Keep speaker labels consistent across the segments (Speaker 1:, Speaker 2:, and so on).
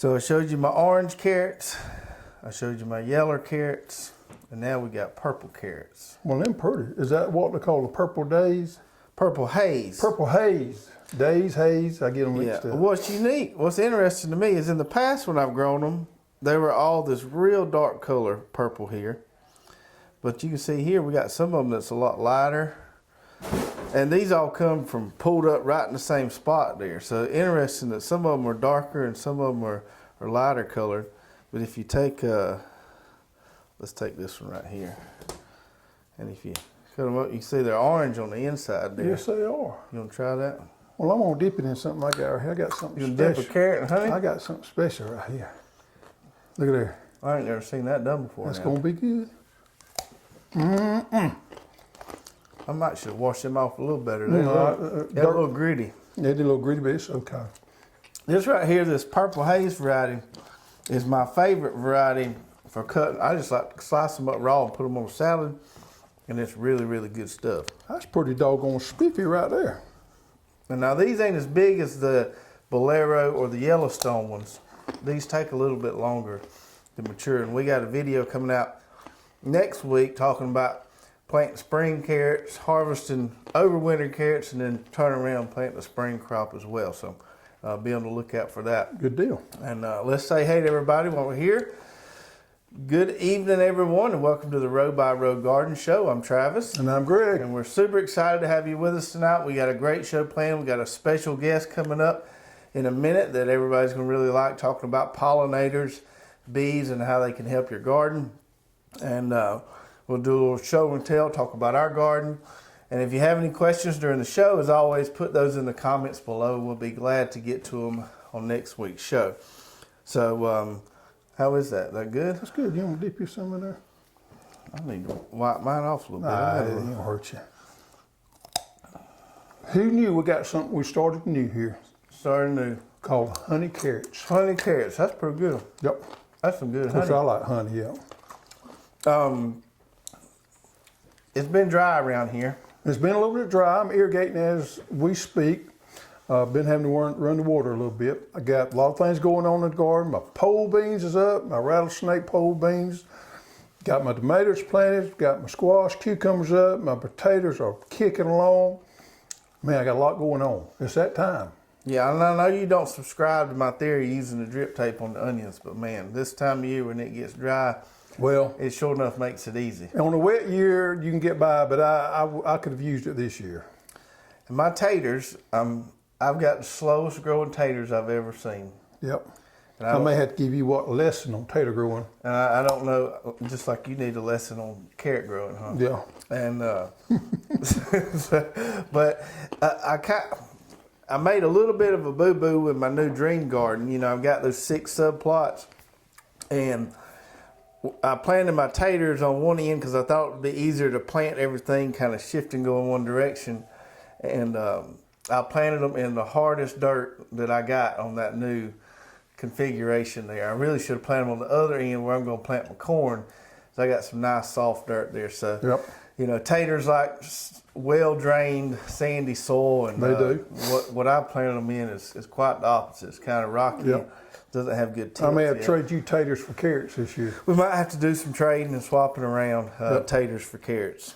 Speaker 1: So I showed you my orange carrots, I showed you my yellow carrots, and now we got purple carrots.
Speaker 2: Well, them pretty. Is that what they call the purple days?
Speaker 1: Purple haze.
Speaker 2: Purple haze. Days, haze, I get them mixed up.
Speaker 1: What's unique, what's interesting to me is in the past when I've grown them, they were all this real dark color purple here. But you can see here we got some of them that's a lot lighter. And these all come from pulled up right in the same spot there. So interesting that some of them are darker and some of them are lighter colored. But if you take, let's take this one right here. And if you cut them up, you can see they're orange on the inside there.
Speaker 2: Yes, they are.
Speaker 1: You want to try that?
Speaker 2: Well, I'm going to dip it in something like that right here. I got something
Speaker 1: You
Speaker 2: special.
Speaker 1: dip a carrot in honey?
Speaker 2: I got something special right here. Look at there.
Speaker 1: I ain't never seen that done before.
Speaker 2: That's going to be good.
Speaker 1: I might should wash them off a little better.
Speaker 2: You
Speaker 1: They're
Speaker 2: know,
Speaker 1: a little gritty.
Speaker 2: They did a little gritty, but it's okay.
Speaker 1: This right here, this purple haze variety, is my favorite variety for cutting. I just like to slice them up raw and put them on a salad, and it's really, really good stuff.
Speaker 2: That's pretty doggone spiffy right there.
Speaker 1: And now these ain't as big as the Bolero or the Yellowstone ones. These take a little bit longer to mature, and we got a video coming out next week talking about planting spring carrots, harvesting overwinter carrots, and then turning around and planting the spring crop as well. So be on the lookout for that.
Speaker 2: Good deal.
Speaker 1: And let's say hey to everybody while we're here. Good evening, everyone, and welcome to the Row by Row Garden Show. I'm Travis.
Speaker 2: And I'm Greg.
Speaker 1: And we're super excited to have you with us tonight. We got a great show planned. We got a special guest coming up in a minute that everybody's going to really like, talking about pollinators, bees, and how they can help your garden. And we'll do a little show and tell, talk about our garden. And if you have any questions during the show, as always, put those in the comments below. We'll be glad to get to them on next week's show. So, how is that? That good?
Speaker 2: That's good. You want to dip you some in there?
Speaker 1: I need to wipe mine off a little bit.
Speaker 2: It ain't gonna hurt you. Who knew we got something we started new here
Speaker 1: Starting new.
Speaker 2: called honey carrots?
Speaker 1: Honey carrots. That's pretty good.
Speaker 2: Yep.
Speaker 1: That's some good
Speaker 2: Of course,
Speaker 1: honey.
Speaker 2: I like honey, yeah.
Speaker 1: It's been dry around here.
Speaker 2: It's been a little bit dry. I'm irrigating as we speak. Been having to run the water a little bit. I got a lot of things going on in the garden. My pole beans is up, my rattlesnake pole beans. Got my tomatoes planted, got my squash, cucumbers up, my potatoes are kicking along. Man, I got a lot going on. It's that time.
Speaker 1: Yeah, and I know you don't subscribe to my theory using the drip tape on the onions, but man, this time of year when it gets dry,
Speaker 2: Well,
Speaker 1: it sure enough makes it easy.
Speaker 2: on a wet year, you can get by, but I could have used it this year.
Speaker 1: And my taters, I've got the slowest growing taters I've ever seen.
Speaker 2: Yep.
Speaker 1: And
Speaker 2: I may have to give you a lesson on tater growing.
Speaker 1: And I don't know, just like you need a lesson on carrot growing, huh?
Speaker 2: Yeah.
Speaker 1: And but I made a little bit of a boo-boo with my new dream garden. You know, I've got those 6 subplots, and I planted my taters on one end because I thought it would be easier to plant everything kind of shifting going one direction. And I planted them in the hardest dirt that I got on that new configuration there. I really should have planted them on the other end where I'm going to plant my corn. So I got some nice soft dirt there. So,
Speaker 2: Yep.
Speaker 1: you know, taters like well-drained sandy soil. And
Speaker 2: They do.
Speaker 1: What I planted them in is quite the opposite. It's kind of rocky.
Speaker 2: Yep.
Speaker 1: Doesn't have good
Speaker 2: I
Speaker 1: tilts
Speaker 2: may have to
Speaker 1: yet.
Speaker 2: trade you taters for carrots this year.
Speaker 1: We might have to do some trading and swapping around taters for carrots.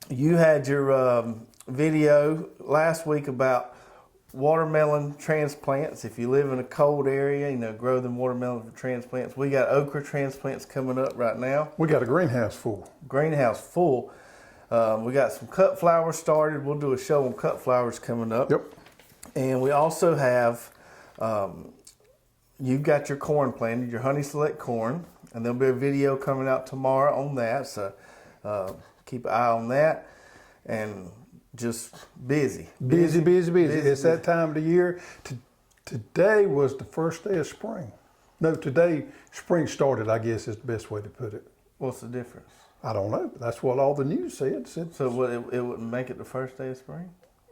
Speaker 1: You had your video last week about watermelon transplants. If you live in a cold area, you know, grow them watermelon for transplants. We got okra transplants coming up right now.
Speaker 2: We got a greenhouse full.
Speaker 1: Greenhouse full. We got some cut flowers started. We'll do a show on cut flowers coming up.
Speaker 2: Yep.
Speaker 1: And we also have, you've got your corn planted, your Honey Select corn, and there'll be a video coming out tomorrow on that. So keep an eye on that. And just busy.
Speaker 2: Busy. It's that time of the year. Today was the first day of spring. No, today spring started, I guess is the best way to put it.
Speaker 1: What's the difference?
Speaker 2: I don't know. That's what all the news said.
Speaker 1: So it wouldn't make it the first day of spring?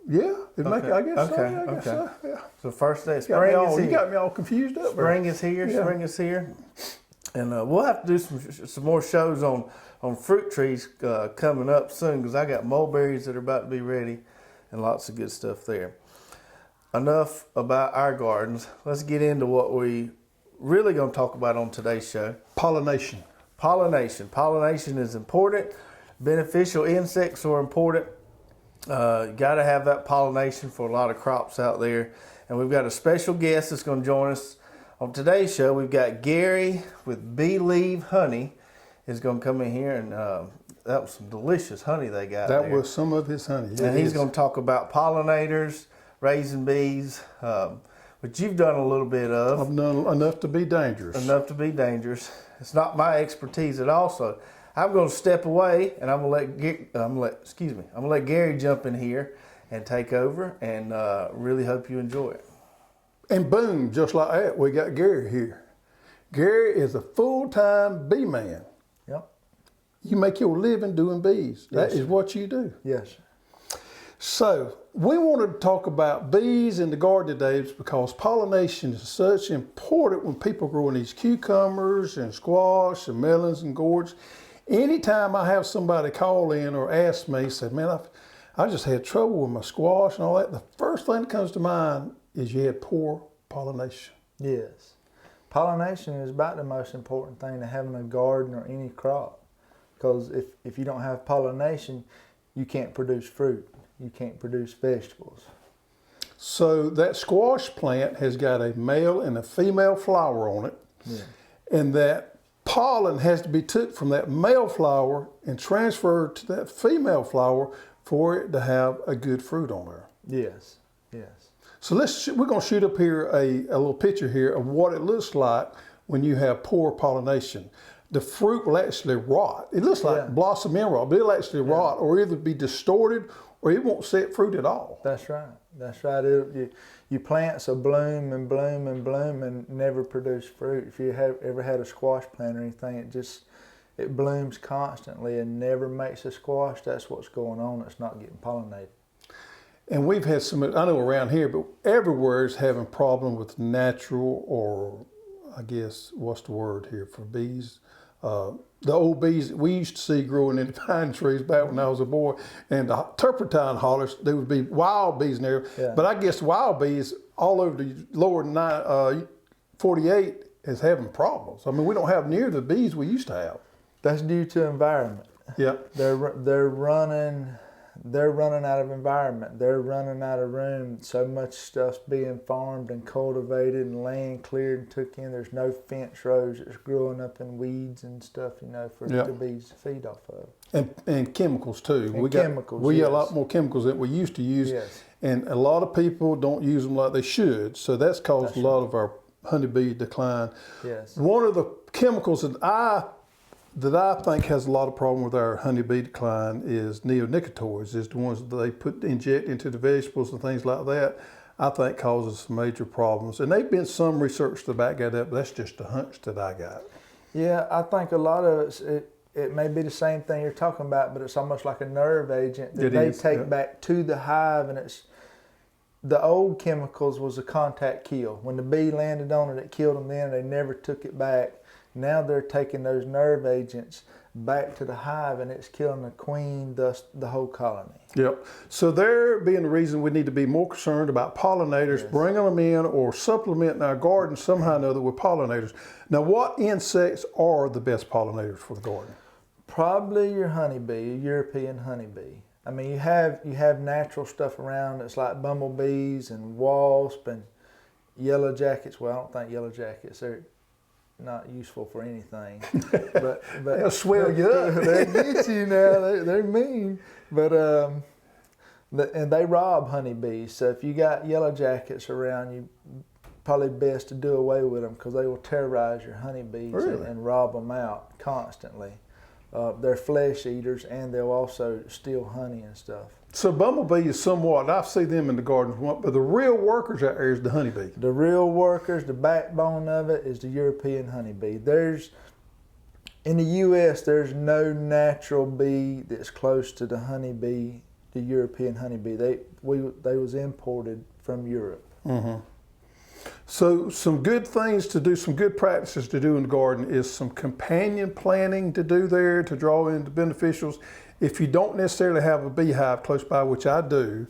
Speaker 2: Yeah, I guess so.
Speaker 1: Okay,
Speaker 2: Yeah, I guess so. Yeah.
Speaker 1: So first day of
Speaker 2: You
Speaker 1: spring is
Speaker 2: you
Speaker 1: here.
Speaker 2: got me all confused up.
Speaker 1: Spring is here.
Speaker 2: Yeah.
Speaker 1: Spring is here. And we'll have to do some more shows on fruit trees coming up soon because I got mulberries that are about to be ready and lots of good stuff there. Enough about our gardens. Let's get into what we really going to talk about on today's show.
Speaker 2: Pollination.
Speaker 1: Pollination. Pollination is important. Beneficial insects are important. You got to have that pollination for a lot of crops out there. And we've got a special guest that's going to join us on today's show. We've got Gary with BE-LIEVE Honey is going to come in here, and that was some delicious honey they got
Speaker 2: That
Speaker 1: there.
Speaker 2: was some of his honey.
Speaker 1: And he's going to talk about pollinators, raising bees, which you've done a little bit of.
Speaker 2: I've done enough to be dangerous.
Speaker 1: Enough to be dangerous. It's not my expertise at all, so I'm going to step away, and I'm going to let Gary jump in here and take over, and really hope you enjoy it.
Speaker 2: And boom, just like that, we got Gary here. Gary is a full-time bee man.
Speaker 1: Yep.
Speaker 2: You make your living doing bees. That
Speaker 1: Yes,
Speaker 2: is what you do.
Speaker 1: Yes.
Speaker 2: So we wanted to talk about bees in the garden today because pollination is such important when people growing these cucumbers and squash and melons and gourds. Anytime I have somebody call in or ask me, say, man, I just had trouble with my squash and all that, the first thing that comes to mind is you had poor pollination.
Speaker 3: Yes. Pollination is about the most important thing to having a garden or any crop. Because if you don't have pollination, you can't produce fruit. You can't produce vegetables.
Speaker 2: So that squash plant has got a male and a female flower on it.
Speaker 3: Yeah.
Speaker 2: And that pollen has to be took from that male flower and transferred to that female flower for it to have a good fruit on there.
Speaker 3: Yes. Yes.
Speaker 2: So we're going to shoot up here a little picture here of what it looks like when you have poor pollination. The fruit will actually rot. It looks like blossom end rot, but it'll actually rot or either be distorted or it won't set fruit at all.
Speaker 3: That's right. That's right. You plants will bloom and bloom and bloom and never produce fruit. If you have ever had a squash plant or anything, it blooms constantly and never makes a squash. That's what's going on. It's not getting pollinated.
Speaker 2: And we've had some, I know around here, but everywhere is having problem with natural, or I guess, what's the word here for bees? The old bees that we used to see growing in the pine trees back when I was a boy, and the turpentine hollers, there would be wild bees in there.
Speaker 3: Yeah.
Speaker 2: But I guess wild bees all over the lower 48 is having problems. I mean, we don't have near the bees we used to have.
Speaker 3: That's due to environment.
Speaker 2: Yeah.
Speaker 3: They're running out of environment. They're running out of room. So much stuff's being farmed and cultivated and land cleared and took in. There's no fence rows that's growing up in weeds and stuff, for the bees to feed off of.
Speaker 2: And chemicals too.
Speaker 3: And
Speaker 2: we got a lot more chemicals than we used to use.
Speaker 3: Yes.
Speaker 2: And a lot of people don't use them like they should. So that's caused a lot of our honeybee decline.
Speaker 3: Yes.
Speaker 2: One of the chemicals that I think has a lot of problem with our honeybee decline is neonicotinoids, is the ones that they inject into the vegetables and things like that. I think causes some major problems. And there've been some research to back that up, but that's just a hunch that I got.
Speaker 3: Yeah, I think a lot of it may be the same thing you're talking about, but it's almost like a nerve agent that they take back to the hive, and the old chemicals was a contact kill. When the bee landed on it, it killed them then, they never took it back. Now they're taking those nerve agents back to the hive and it's killing the queen, thus the whole colony.
Speaker 2: Yep. So there being the reason we need to be more concerned about pollinators, bringing them in or supplementing our garden somehow or another with pollinators. Now, what insects are the best pollinators for the garden?
Speaker 3: Probably your honeybee, your European honeybee. I mean, you have natural stuff around. It's like bumblebees and wasp and yellow jackets. Well, I don't think yellow jackets are not useful for anything, but
Speaker 2: they'll swell you up.
Speaker 3: They get you now. They're mean, but and they rob honeybees. So if you got yellow jackets around, you probably best to do away with them because they will terrorize your honeybees and rob them out constantly. They're flesh eaters and they'll also steal honey and stuff.
Speaker 2: So bumblebee is somewhat, I see them in the garden, but the real workers out there is the honeybee.
Speaker 3: The real workers, the backbone of it is the European honeybee. In the U.S., there's no natural bee that's close to the honeybee, the European honeybee. They was imported from Europe.
Speaker 2: Mm-hmm. So some good things to do, some good practices to do in the garden is some companion planting to do there to draw in the beneficials. If you don't necessarily have a beehive close by, which I do,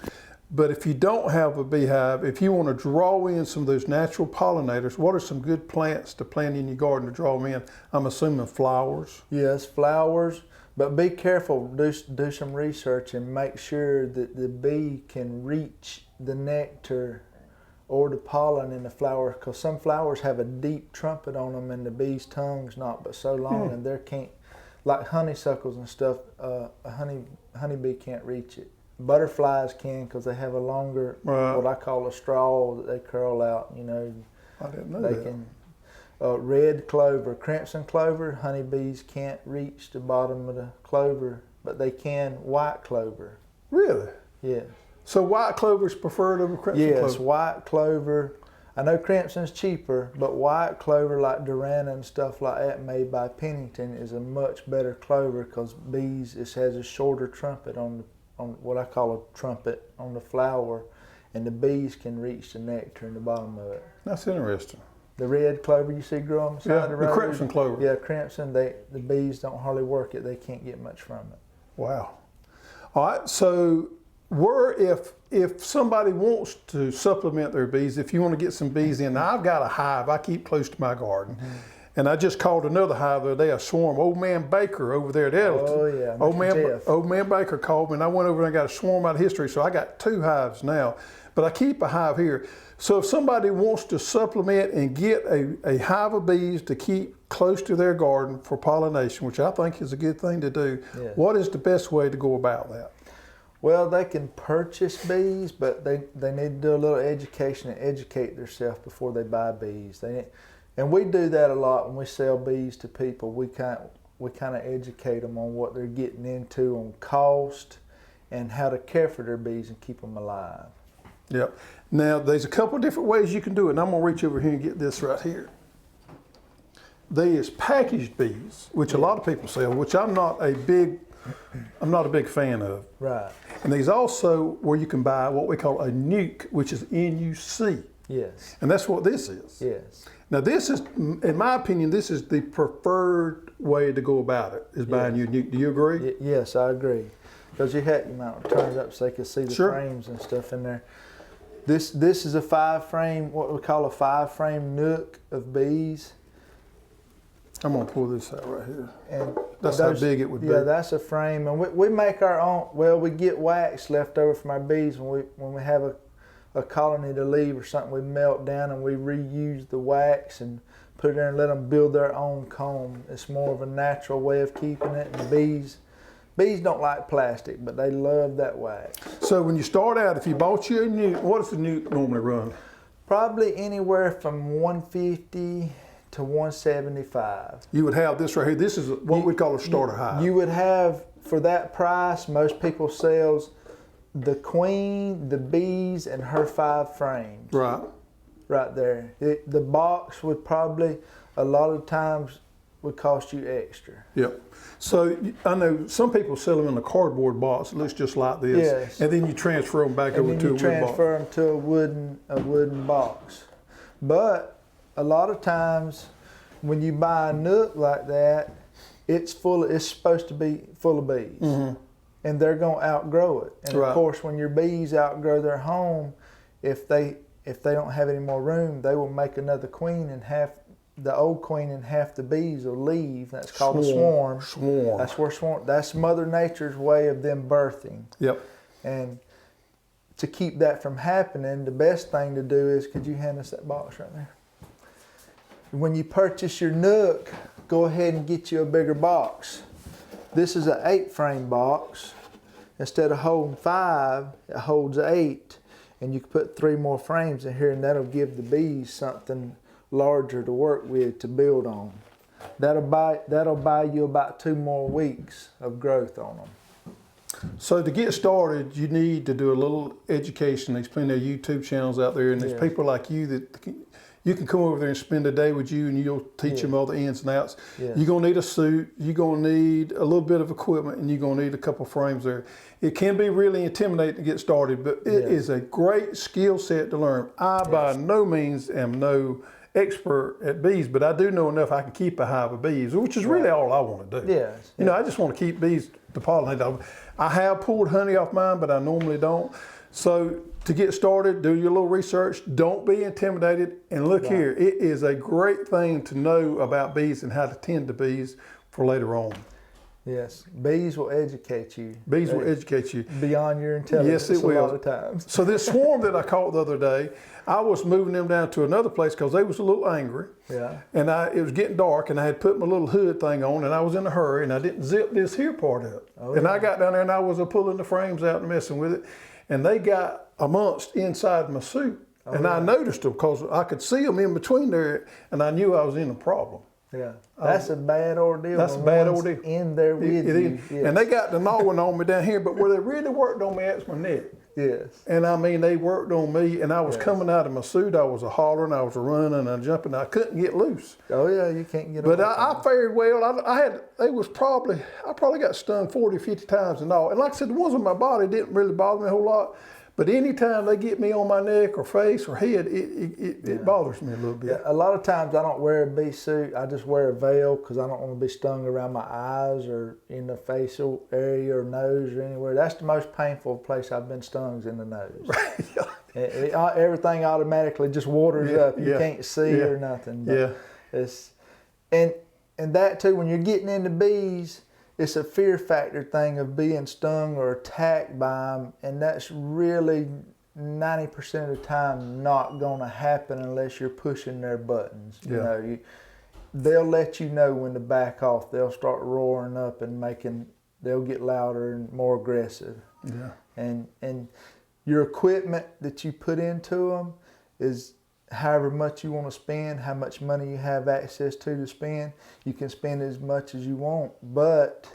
Speaker 2: But if you don't have a beehive, if you want to draw in some of those natural pollinators, what are some good plants to plant in your garden to draw them in? I'm assuming flowers.
Speaker 3: Yes, flowers, but be careful. Do some research and make sure that the bee can reach the nectar or the pollen in the flower, because some flowers have a deep trumpet on them and the bee's tongue's not but so long, and they can't, like honeysuckles and stuff, a honeybee can't reach it. Butterflies can, because they have a longer, what I call a straw that they curl out, you know.
Speaker 2: I didn't know
Speaker 3: they
Speaker 2: that.
Speaker 3: can. Red clover, crimson clover, honeybees can't reach the bottom of the clover, but they can white clover.
Speaker 2: Really?
Speaker 3: Yeah.
Speaker 2: So white clover is preferred over crimson clover?
Speaker 3: Yes, white clover. I know crimson's cheaper, but white clover like Durana and stuff like that made by Pennington is a much better clover, because bees, it has a shorter trumpet on what I call a trumpet on the flower, and the bees can reach the nectar in the bottom of it.
Speaker 2: That's interesting.
Speaker 3: The red clover you see grow on the side of the road?
Speaker 2: The crimson clover.
Speaker 3: Yeah, crimson, the bees don't hardly work it. They can't get much from it.
Speaker 2: Wow. All right, so if somebody wants to supplement their bees, if you want to get some bees in, now I've got a hive I keep close to my garden. And I just called another hive the other day, a swarm. Old man Baker over there at Elton.
Speaker 3: Oh yeah,
Speaker 2: Old man Baker called me, and I went over and I got a swarm out of history. So I got 2 hives now, but I keep a hive here. So if somebody wants to supplement and get a hive of bees to keep close to their garden for pollination, which I think is a good thing to do, what is the best way to go about that?
Speaker 3: Well, they can purchase bees, but they need to do a little education and educate themselves before they buy bees. And we do that a lot when we sell bees to people. We kind of educate them on what they're getting into, on cost, and how to care for their bees and keep them alive.
Speaker 2: Yep. Now, there's a couple of different ways you can do it, and I'm going to reach over here and get this right here. There is packaged bees, which a lot of people sell, which I'm not a big fan of.
Speaker 3: Right.
Speaker 2: And there's also where you can buy what we call a nuke, which is N-U-C.
Speaker 3: Yes.
Speaker 2: And that's what this is.
Speaker 3: Yes.
Speaker 2: Now this is, in my opinion, this is the preferred way to go about it, is buying your nuke. Do you agree?
Speaker 3: Yes, I agree. Because you might want to turn it up so they can see the frames and stuff in there. This is a 5-frame, what we call a 5-frame nook of bees.
Speaker 2: I'm going to pull this out right here.
Speaker 3: And
Speaker 2: that's how big it would be.
Speaker 3: Yeah, that's a frame. And we make our own, well, we get wax left over from our bees when we have a colony to leave or something. We melt down and we reuse the wax and put it there and let them build their own comb. It's more of a natural way of keeping it. And bees don't like plastic, but they love that wax.
Speaker 2: So when you start out, if you bought you a nuke, what does the nuke normally run?
Speaker 3: Probably anywhere from $150 to $175.
Speaker 2: You would have this right here. This is what we call a starter hive.
Speaker 3: You would have, for that price, most people sells the queen, the bees, and her 5 frames.
Speaker 2: Right.
Speaker 3: Right there. The box would probably, a lot of times, would cost you extra.
Speaker 2: Yep. So I know some people sell them in a cardboard box. It looks just like this.
Speaker 3: Yes.
Speaker 2: And then you transfer them back over to a wooden box.
Speaker 3: And then you transfer them to a wooden box. But a lot of times, when you buy a nook like that, it's supposed to be full of bees. Mm-hmm. And they're going to outgrow it. And of course, when your bees outgrow their home, if they don't have any more room, they will make another queen, and the old queen and half the bees will leave. That's called a swarm. That's Mother Nature's way of them birthing.
Speaker 2: Yep.
Speaker 3: And to keep that from happening, the best thing to do is, could you hand us that box right there? When you purchase your nook, go ahead and get you a bigger box. This is an 8-frame box. Instead of holding 5, it holds 8. And you can put 3 more frames in here, and that'll give the bees something larger to work with, to build on. That'll buy you about 2 more weeks of growth on them.
Speaker 2: So to get started, you need to do a little education. There's plenty of YouTube channels out there, and there's people like you that you can come over there and spend a day with you, and you'll teach them all the ins and outs. You're gonna need a suit, you're gonna need a little bit of equipment, and you're gonna need a couple frames there. It can be really intimidating to get started, but it is a great skill set to learn. I by no means am no expert at bees, but I do know enough I can keep a hive of bees, which is really all I want to do. You know, I just want to keep bees to pollinate. I have pulled honey off mine, but I normally don't. So to get started, do your little research. Don't be intimidated. And look here, it is a great thing to know about bees and how to tend to bees for later on.
Speaker 3: Yes, bees will educate you.
Speaker 2: Bees will educate you.
Speaker 3: Beyond your intelligence.
Speaker 2: Yes, it will.
Speaker 3: A lot of times.
Speaker 2: So this swarm that I caught the other day, I was moving them down to another place because they was a little angry.
Speaker 3: Yeah.
Speaker 2: And it was getting dark, and I had put my little hood thing on, and I was in a hurry, and I didn't zip this here part up. And I got down there, and I was pulling the frames out and messing with it, and they got amongst inside my suit. And I noticed them because I could see them in between there, and I knew I was in a problem.
Speaker 3: Yeah, that's a bad ordeal.
Speaker 2: That's a bad ordeal.
Speaker 3: In there with you. Yes.
Speaker 2: And they got the gnawing on me down here, but where they really worked on me, that's my neck.
Speaker 3: Yes.
Speaker 2: And I mean, they worked on me, and I was coming out of my suit. I was a hollering, I was a running, and jumping. I couldn't get loose.
Speaker 3: Oh yeah, you can't get.
Speaker 2: But I fared well. I probably got stung 40, 50 times and all. And like I said, the ones on my body didn't really bother me a whole lot. But anytime they get me on my neck or face or head, it bothers me a little bit.
Speaker 3: Yeah, a lot of times I don't wear a bee suit. I just wear a veil because I don't want to be stung around my eyes or in the facial area or nose or anywhere. That's the most painful place I've been stung is in the nose. Everything automatically just waters up. You can't see or nothing. But it's and that too, when you're getting into bees, it's a fear factor thing of being stung or attacked by them, and that's really 90% of the time not going to happen unless you're pushing their buttons. You know, they'll let you know when to back off. They'll start roaring up and they'll get louder and more aggressive.
Speaker 2: Yeah.
Speaker 3: And your equipment that you put into them is however much you want to spend, how much money you have access to spend. You can spend as much as you want, but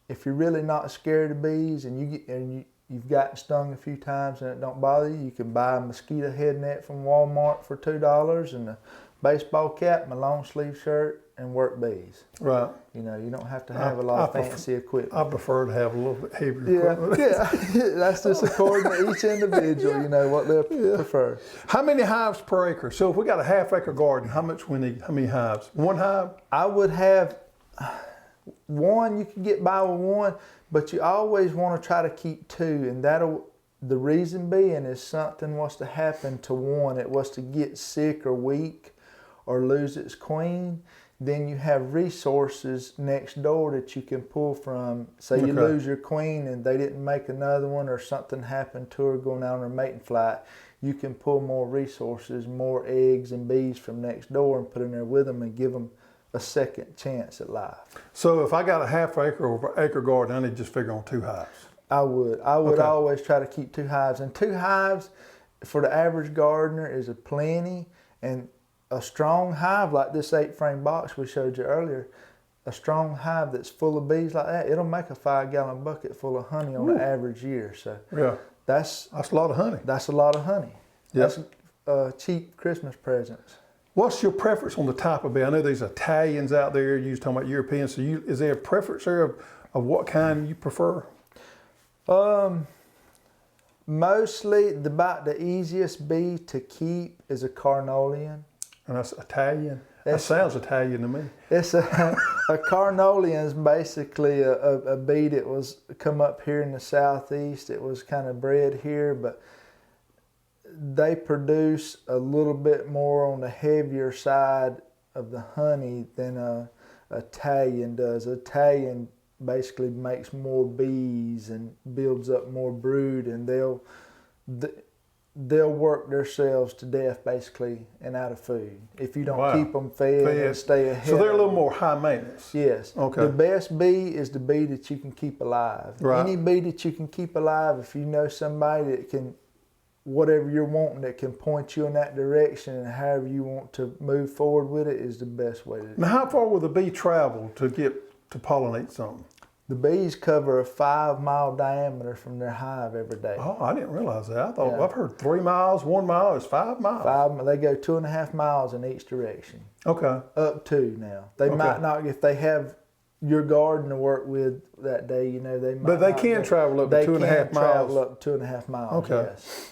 Speaker 3: if you're really not scared of bees and you've gotten stung a few times and it don't bother you, you can buy a mosquito head net from Walmart for $2 and a baseball cap, my long sleeve shirt, and work bees.
Speaker 2: Right.
Speaker 3: You know, you don't have to have a lot of fancy equipment.
Speaker 2: I prefer to have a little bit heavier equipment.
Speaker 3: Yeah, that's just according to each individual, you know, what they prefer.
Speaker 2: How many hives per acre? So if we got a half-acre garden, how much we need? How many hives? One hive?
Speaker 3: I would have one. You can get by with one, but you always want to try to keep two, and the reason being is something was to happen to one. It was to get sick or weak or lose its queen. Then you have resources next door that you can pull from. Say you lose your queen and they didn't make another one, or something happened to her going out on her mating flight. You can pull more resources, more eggs and bees from next door and put in there with them and give them a second chance at life.
Speaker 2: So if I got a half-acre or acre garden, I need to just figure on 2 hives.
Speaker 3: I would always try to keep 2 hives. And 2 hives for the average gardener is a plenty. And a strong hive like this 8-frame box we showed you earlier, a strong hive that's full of bees like that, it'll make a 5-gallon bucket full of honey on an average year. So that's a lot of honey. That's a lot of honey. Yep. That's cheap Christmas presents.
Speaker 2: What's your preference on the type of bee? I know there's Italians out there. You was talking about Europeans. So is there a preference there of what kind you prefer?
Speaker 3: Mostly about the easiest bee to keep is a carnelian.
Speaker 2: And that's Italian? That sounds Italian to me.
Speaker 3: It's a carnelian is basically a bee that was come up here in the southeast. It was kind of bred here, but they produce a little bit more on the heavier side of the honey than Italian does. Italian basically makes more bees and builds up more brood, and they'll work themselves to death basically and out of food if you don't keep them fed and stay ahead.
Speaker 2: So they're a little more high maintenance.
Speaker 3: Yes. Okay. The best bee is the bee that you can keep alive. Right. Any bee that you can keep alive, if you know somebody that can, whatever you're wanting, that can point you in that direction and however you want to move forward with it, is the best way to do it.
Speaker 2: Now, how far will the bee travel to get to pollinate something?
Speaker 3: The bees cover a 5-mile diameter from their hive every day.
Speaker 2: Oh, I didn't realize that. I thought I've heard 3 miles, 1 mile is 5 miles.
Speaker 3: They go 2.5 miles in each direction.
Speaker 2: Okay.
Speaker 3: Up to now. They might not, if they have your garden to work with that day, you know, they might.
Speaker 2: But they can travel up to 2.5 miles.
Speaker 3: They can travel up to 2.5 miles. Okay. Yes.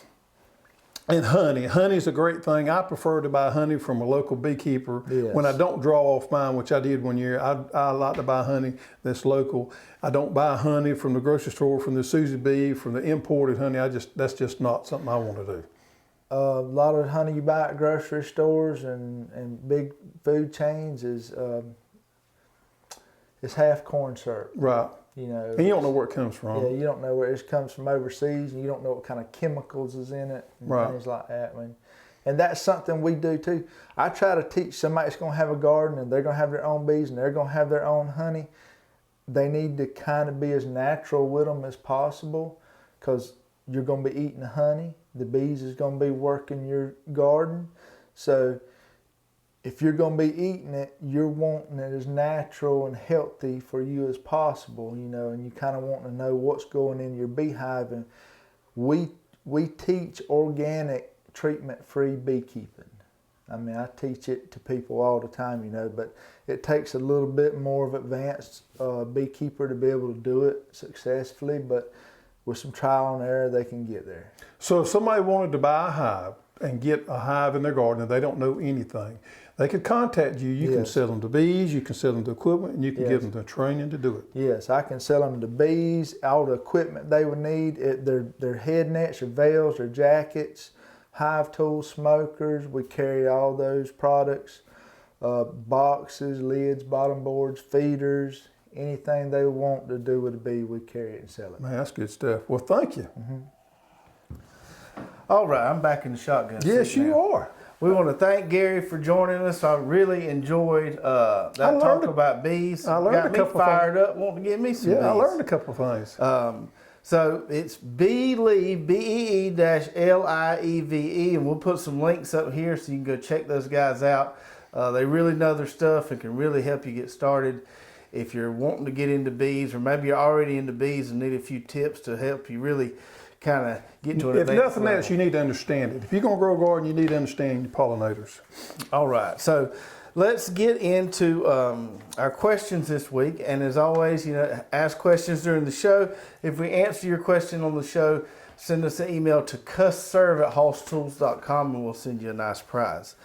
Speaker 2: And honey. Honey's a great thing. I prefer to buy honey from a local beekeeper.
Speaker 3: Yes.
Speaker 2: When I don't draw off mine, which I did one year, I like to buy honey that's local. I don't buy honey from the grocery store, from the Susie Bee, from the imported honey. That's just not something I want to do.
Speaker 3: A lot of the honey you buy at grocery stores and big food chains is it's half corn syrup.
Speaker 2: Right.
Speaker 3: You know,
Speaker 2: And you don't know where it comes from.
Speaker 3: yeah, you don't know where it comes from overseas, and you don't know what kind of chemicals is in it, and
Speaker 2: Right.
Speaker 3: things like that. And that's something we do too. I try to teach somebody that's going to have a garden and they're going to have their own bees and they're going to have their own honey. They need to kind of be as natural with them as possible, because you're going to be eating honey. The bees is going to be working your garden. So if you're going to be eating it, you're wanting it as natural and healthy for you as possible, you know, and you kind of want to know what's going in your beehive. And we teach organic, treatment-free beekeeping. I mean, I teach it to people all the time, you know, but it takes a little bit more of advanced beekeeper to be able to do it successfully, but with some trial and error, they can get there.
Speaker 2: So if somebody wanted to buy a hive and get a hive in their garden and they don't know anything, they could contact you. You can
Speaker 3: Yes.
Speaker 2: sell them to bees, you can sell them to equipment, and you can
Speaker 3: Yes.
Speaker 2: give them the training to do it.
Speaker 3: Yes, I can sell them the bees, all the equipment they would need, their head nets, their veils, their jackets, hive tools, smokers. We carry all those products, boxes, lids, bottom boards, feeders, anything they want to do with a bee, we carry it and sell it.
Speaker 2: Man, that's good stuff. Well, thank you.
Speaker 1: All right, I'm back in the shotgun
Speaker 2: Yes,
Speaker 1: seat
Speaker 2: you
Speaker 1: now.
Speaker 2: are.
Speaker 1: We want to thank Gary for joining us. I really enjoyed that
Speaker 2: learned
Speaker 1: talk
Speaker 2: a-
Speaker 1: about bees.
Speaker 2: I learned
Speaker 1: Got
Speaker 2: a
Speaker 1: me
Speaker 2: couple of
Speaker 1: fired up, wanting to get me some
Speaker 2: Yeah,
Speaker 1: bees.
Speaker 2: I learned a couple of things.
Speaker 1: So it's BEE-LIEVE, BEE-LIEVE, and we'll put some links up here so you can go check those guys out. They really know their stuff and can really help you get started. If you're wanting to get into bees, or maybe you're already into bees and need a few tips to help you really kind of get to an
Speaker 2: If
Speaker 1: advanced
Speaker 2: nothing
Speaker 1: level.
Speaker 2: else, you need to understand it. If you're going to grow a garden, you need to understand your pollinators.
Speaker 1: All right, so let's get into our questions this week. And as always, you know, ask questions during the show. If we answer your question on the show, send us an email to cussserve@hosstools.com and we'll send you a nice prize.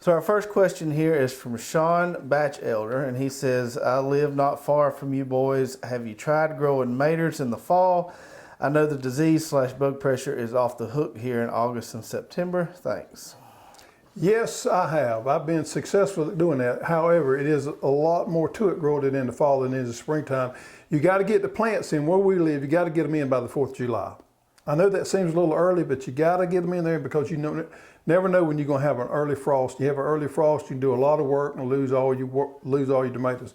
Speaker 1: So our first question here is from Sean Batchelder, and he says, I live not far from you boys. Have you tried growing maters in the fall? I know the disease/bug pressure is off the hook here in August and September. Thanks.
Speaker 2: Yes, I have. I've been successful at doing that. However, it is a lot more to it growing it in the fall than in the springtime. You got to get the plants in where we live. You got to get them in by the 4th of July. I know that seems a little early, but you got to get them in there because you never know when you're going to have an early frost. You have an early frost, you do a lot of work and lose all your tomatoes.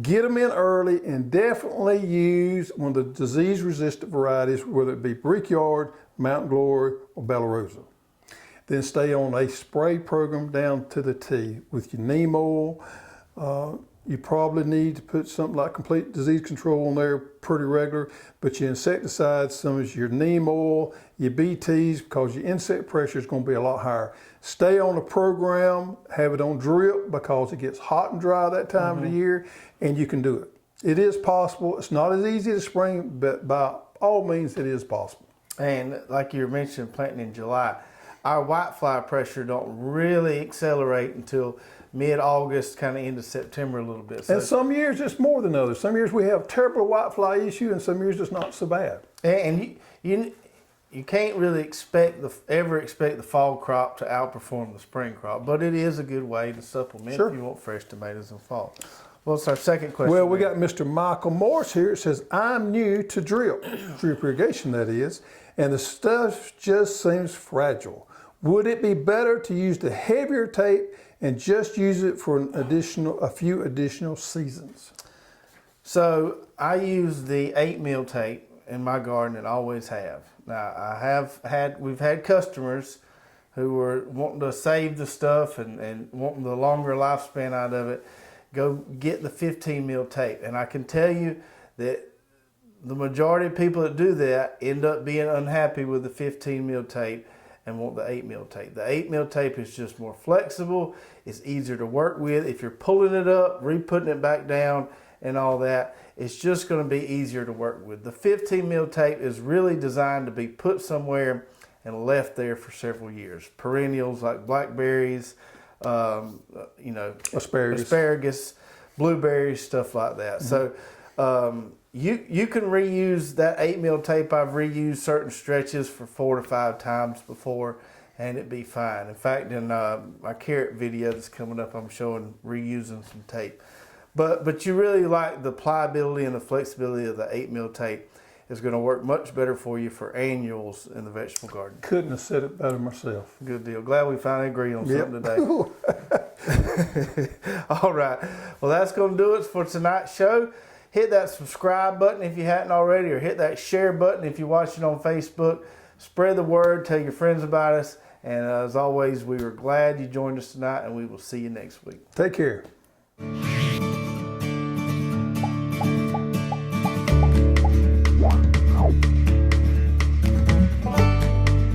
Speaker 2: Get them in early, and definitely use one of the disease-resistant varieties, whether it be Brickyard, Mountain Glory, or Bella Rosa. Then stay on a spray program down to the T with your neem oil. You probably need to put something like complete disease control on there pretty regular, but your insecticides, some of your neem oil, your BTs, because your insect pressure is going to be a lot higher. Stay on the program, have it on drip because it gets hot and dry that time of the year, and you can do it. It is possible. It's not as easy as spring, but by all means, it is possible.
Speaker 1: And like you mentioned, planting in July, our whitefly pressure don't really accelerate until mid-August, kind of into September a little bit. So,
Speaker 2: And some years it's more than others. Some years we have terrible whitefly issue, and some years it's not so bad.
Speaker 1: and you can't really ever expect the fall crop to outperform the spring crop, but it is a good way to supplement
Speaker 2: Sure.
Speaker 1: if you want fresh tomatoes in fall. What's our second question?
Speaker 2: Well, we got Mr. Michael Morris here. It says, I'm new to drip irrigation, that is, and the stuff just seems fragile. Would it be better to use the heavier tape and just use it for a few additional seasons?
Speaker 1: So I use the 8 mil tape in my garden and always have. Now we've had customers who were wanting to save the stuff and wanting the longer lifespan out of it, go get the 15 mil tape. And I can tell you that the majority of people that do that end up being unhappy with the 15 mil tape and want the 8 mil tape. The 8 mil tape is just more flexible. It's easier to work with. If you're pulling it up, re-putting it back down and all that, it's just going to be easier to work with. The 15 mil tape is really designed to be put somewhere and left there for several years. Perennials like blackberries, asparagus, blueberries, stuff like that. So you can reuse that 8 mil tape. I've reused certain stretches for 4 to 5 times before, and it'd be fine. In fact, in my carrot video that's coming up, I'm showing reusing some tape. But you really like the pliability and the flexibility of the 8 mil tape. Is going to work much better for you for annuals in the vegetable garden.
Speaker 2: Couldn't have said it better myself.
Speaker 1: Good deal. Glad we finally agree on something today. All right. Well, that's going to do it for tonight's show. Hit that subscribe button if you hadn't already, or hit that share button if you're watching on Facebook. Spread the word. Tell your friends about us. And as always, we were glad you joined us tonight, and we will see you next week.
Speaker 2: Take care.